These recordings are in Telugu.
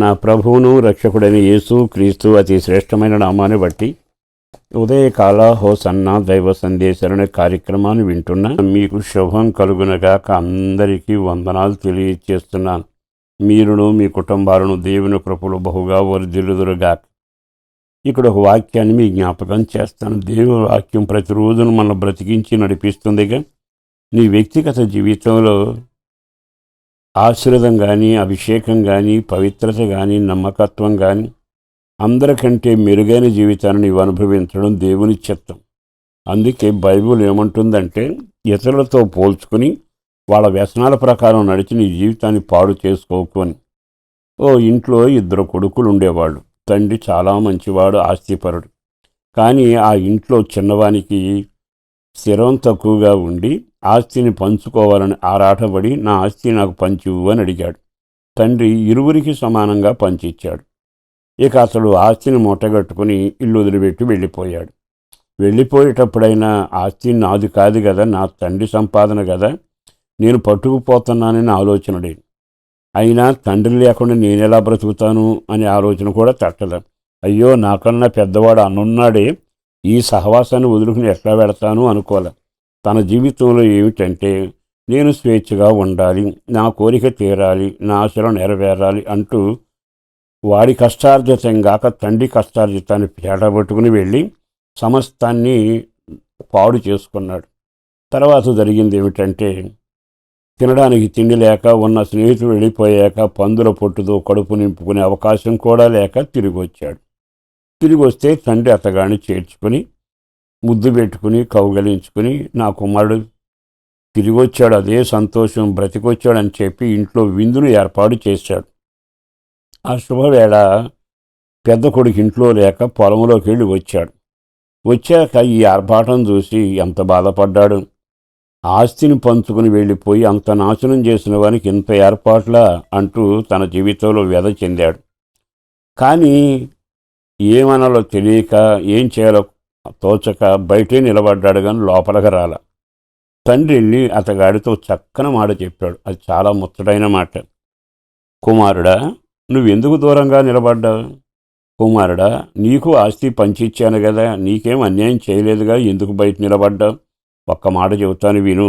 నా ప్రభువును రక్షకుడైన యేసు క్రీస్తు అతి శ్రేష్టమైన నామాన్ని బట్టి ఉదయకాల హోసన్న దైవ సందేశాలనే కార్యక్రమాన్ని వింటున్నా మీకు శుభం కలుగునగాక. అందరికీ వందనాలు తెలియచేస్తున్నాను. మీరును మీ కుటుంబాలను దేవుని కృపలు బహుగా వర్ధిల్లుదురుగాక. ఇక్కడ ఒక వాక్యాన్ని మీ జ్ఞాపకం చేస్తాను. దేవుని వాక్యం ప్రతిరోజును మనం బ్రతికించి నడిపిస్తుందిగా. నీ వ్యక్తిగత జీవితంలో ఆశీర్వాదం కానీ, అభిషేకం కానీ, పవిత్రత కానీ, నమ్మకత్వం కానీ, అందరికంటే మెరుగైన జీవితాన్ని నీవు అనుభవించడం దేవుని చిత్తం. అందుకే బైబిల్ ఏమంటుందంటే, ఇతరులతో పోల్చుకుని వాళ్ళ వ్యసనాల ప్రకారం నడిచి నీ జీవితాన్ని పాడు చేసుకోకు అని. ఇంట్లో 2 కొడుకులు ఉండేవాళ్ళు. తండ్రి చాలా మంచివాడు, ఆస్తిపరుడు. కానీ ఆ ఇంట్లో చిన్నవానికి స్థిరం తక్కువగా ఉండి ఆస్తిని పంచుకోవాలని ఆరాటపడి, నా ఆస్తి నాకు పంచివు అని అడిగాడు. తండ్రి ఇరువురికి సమానంగా పంచిచ్చాడు. ఇక అతడు ఆస్తిని మూటగట్టుకుని ఇల్లు వదిలిపెట్టి వెళ్ళిపోయాడు. వెళ్ళిపోయేటప్పుడైనా ఆస్తి నాది కాదు కదా, నా తండ్రి సంపాదన కదా, నేను పట్టుకుపోతున్నానని ఆలోచన లేదు. అయినా తండ్రి లేకుండా నేనెలా బ్రతుకుతాను అనే ఆలోచన కూడా తట్టలేదు. అయ్యో, నాకన్నా పెద్దవాడు అన్నున్నాడే, ఈ సహవాసాన్ని వదులుకుని ఎట్లా పెడతాను అనుకోలే. తన జీవితంలో ఏమిటంటే, నేను స్వేచ్ఛగా ఉండాలి, నా కోరిక తీరాలి, నా ఆశలు నెరవేరాలి అంటూ వాడి కష్టార్జితం గాక తండ్రి కష్టార్జితాన్ని పేటబట్టుకుని వెళ్ళి సమస్తాన్ని పాడు చేసుకున్నాడు. తర్వాత జరిగింది ఏమిటంటే, తినడానికి తిండి లేక, ఉన్న స్నేహితులు వెళ్ళిపోయాక పందుల పొట్టుతో కడుపు నింపుకునే అవకాశం కూడా లేక తిరిగి వచ్చాడు. తిరిగి వస్తే తండ్రి అతగాన్ని చేర్చుకుని ముద్దు పెట్టుకుని కౌగలించుకుని, నా కుమారుడు తిరిగి వచ్చాడు, అదే సంతోషం, బ్రతికొచ్చాడని చెప్పి ఇంట్లో విందును ఏర్పాటు చేశాడు. ఆ శుభవేళ పెద్ద కొడుకు ఇంట్లో లేక పొలంలోకి వెళ్ళి వచ్చాడు. వచ్చాక ఈ ఆర్భాటం చూసి ఎంత బాధపడ్డాడు. ఆస్తిని పంచుకుని వెళ్ళిపోయి అంత నాశనం చేసిన వానికి ఇంత ఏర్పాట్లా అంటూ తన జీవితంలో వ్యధ చెందాడు. కానీ ఏమనాలో తెలియక, ఏం చేయాలో తోచక బయటే నిలబడ్డాడు, కానీ లోపలికి రాల. తండ్రి వెళ్ళి అతగాడితో చక్కని మాట చెప్పాడు. అది చాలా ముచ్చటైన మాట. కుమారుడా, నువ్వెందుకు దూరంగా నిలబడ్డావు? కుమారుడా, నీకు ఆస్తి పంచిచ్చాను కదా, నీకేం అన్యాయం చేయలేదుగా, ఎందుకు బయట నిలబడ్డావు? ఒక్క మాట చెబుతాను విను.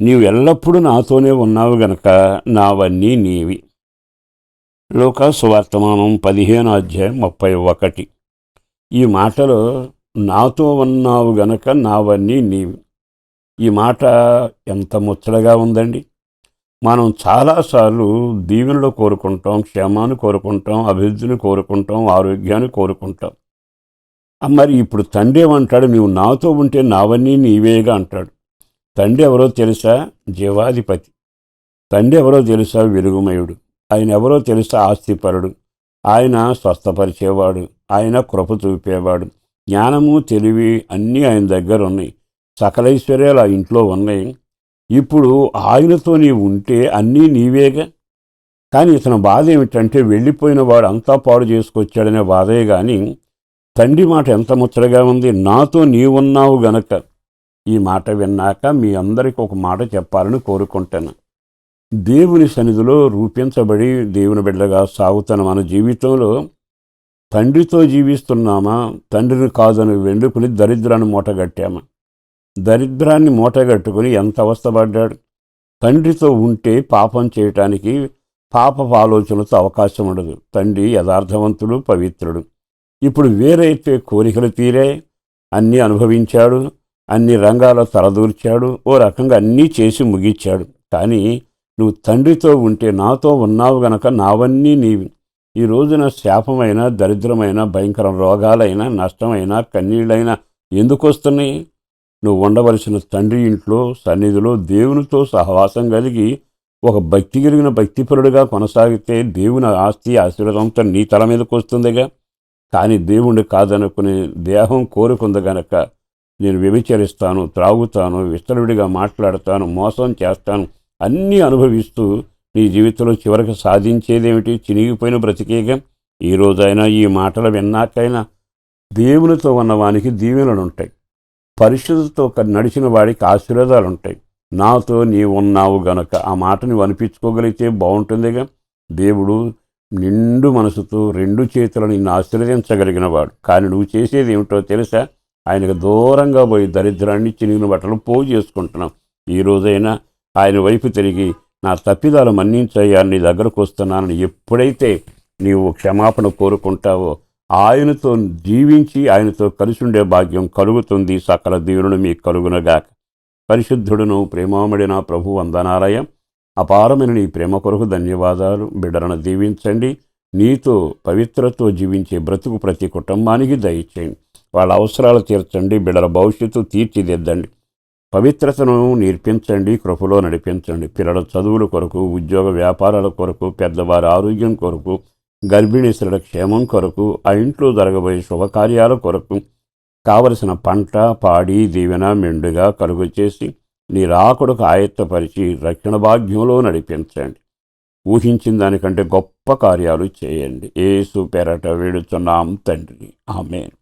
నీవు ఎల్లప్పుడూ నాతోనే ఉన్నావు గనక నావన్నీ నీవి. లూకా సువార్తమానం 15:31. ఈ మాటలో నాతో ఉన్నావు గనక నావన్నీ నీవి. ఈ మాట ఎంత ముచ్చటగా ఉందండి. మనం చాలాసార్లు దీవెనలు కోరుకుంటాం, క్షేమాన్ని కోరుకుంటాం, అభివృద్ధిని కోరుకుంటాం, ఆరోగ్యాన్ని కోరుకుంటాం. మరి ఇప్పుడు తండ్రి ఏమంటాడు? నీవు నాతో ఉంటే నావన్నీ నీవేగా అంటాడు. తండ్రి ఎవరో తెలుసా? జీవాధిపతి. తండ్రి ఎవరో తెలుసా? వెలుగుమయుడు. ఆయన ఎవరో తెలుసా? ఆస్తిపరుడు. ఆయన స్వస్థపరిచేవాడు, ఆయన కృప చూపేవాడు. జ్ఞానము, తెలివి అన్నీ ఆయన దగ్గర ఉన్నాయి. సకలైశ్వర్యాలు ఆ ఇంట్లో ఉన్నాయి. ఇప్పుడు ఆయనతో నీవు ఉంటే అన్నీ నీవేగా. కానీ ఇతని బాధ ఏమిటంటే, వెళ్ళిపోయిన వాడు అంతా పాడు చేసుకొచ్చాడనే బాధే. కానీ తండ్రి మాట ఎంత ముచ్చటగా ఉంది. నాతో నీవున్నావు గనక. ఈ మాట విన్నాక మీ అందరికీ ఒక మాట చెప్పాలని కోరుకుంటాను. దేవుని సన్నిధిలో రూపించబడి దేవుని బిడ్డగా సాగుతున్న మన జీవితంలో తండ్రితో జీవిస్తున్నామా? తండ్రిని కాదని వెండుకుని దరిద్రాన్ని మూటగట్టామా? దరిద్రాన్ని మూటగట్టుకుని ఎంత అవస్థపడ్డాడు. తండ్రితో ఉంటే పాపం చేయటానికి, పాపపు ఆలోచనతో అవకాశం ఉండదు. తండ్రి యథార్థవంతుడు, పవిత్రుడు. ఇప్పుడు వేరైతే కోరికలు తీరే, అన్నీ అనుభవించాడు, అన్ని రంగాల్లో తలదూర్చాడు, ఓ రకంగా అన్నీ చేసి ముగించాడు. కానీ నువ్వు తండ్రితో ఉంటే నాతో ఉన్నావు గనక నావన్నీ నీవి. ఈ రోజున శాపమైన, దరిద్రమైన, భయంకర రోగాలైన, నష్టమైన, కన్నీళ్ళైనా ఎందుకు వస్తున్నాయి? నువ్వు ఉండవలసిన తండ్రి ఇంట్లో, సన్నిధిలో దేవునితో సహవాసం కలిగి ఒక భక్తి కలిగిన భక్తిపరుడుగా కొనసాగితే దేవుని ఆస్తి, ఆశీర్వాదంతో నీ తల మీదకి వస్తుందిగా. కానీ దేవుణ్ణి కాదనుకుని దేహం కోరుకుంది గనక నేను వ్యభిచరిస్తాను, త్రాగుతాను, విస్తరుడిగా మాట్లాడతాను, మోసం చేస్తాను, అన్నీ అనుభవిస్తూ నీ జీవితంలో చివరికి సాధించేదేమిటి? చినిగిపోయిన బ్రతికేగా. ఈరోజైనా ఈ మాటలు విన్నాకైనా దేవునితో ఉన్నవానికి దీవెనలు ఉంటాయి, పరిశుద్ధతో నడిచిన వాడికి ఆశీర్వాదాలు ఉంటాయి. నాతో నీవు ఉన్నావు గనక ఆ మాట నువ్వు అనిపించుకోగలిగితే బాగుంటుందిగా. దేవుడు నిండు మనసుతో 2 చేతులను నిన్ను ఆశీర్వదించగలిగిన వాడు. కానీ నువ్వు చేసేది ఏమిటో తెలుసా? ఆయనకు దూరంగా పోయి దరిద్రాన్ని చినిగిన బట్టలు పోగు చేసుకుంటున్నాం. ఈ రోజైనా ఆయన వైపు తిరిగి నా తప్పిదాలు మన్నించయ్యా, నీ దగ్గరకు వస్తున్నానని ఎప్పుడైతే నీవు క్షమాపణ కోరుకుంటావో ఆయనతో జీవించి ఆయనతో కలిసి ఉండే భాగ్యం కలుగుతుంది. సకల దీవులను మీకు కలుగునగాక. పరిశుద్ధుడును ప్రేమామడిన ప్రభు వందనాలయ. అపారమైన నీ ప్రేమ కొరకు ధన్యవాదాలు. బిడ్డలను దీవించండి. నీతో పవిత్రతో జీవించే బ్రతుకు ప్రతి కుటుంబానికి దయచేయండి. వాళ్ళ అవసరాలు తీర్చండి. బిడ్డల భవిష్యత్తు తీర్చిదిద్దండి. పవిత్రతను నేర్పించండి. కృపలో నడిపించండి. పిల్లల చదువుల కొరకు, ఉద్యోగ వ్యాపారాల కొరకు, పెద్దవారి ఆరోగ్యం కొరకు, గర్భిణీ స్త్రీల క్షేమం కొరకు, ఆ ఇంట్లో జరగబోయే శుభకార్యాల కొరకు కావలసిన పంట పాడి దీవెన మెండుగా కలుగు చేసి నీ రాకడకు ఆయత్తపరిచి రక్షణ భాగ్యంలో నడిపించండి. ఊహించిన దానికంటే గొప్ప కార్యాలు చేయండి. యేసు పేరట వేడుచున్నాం తండ్రి. ఆమేన్.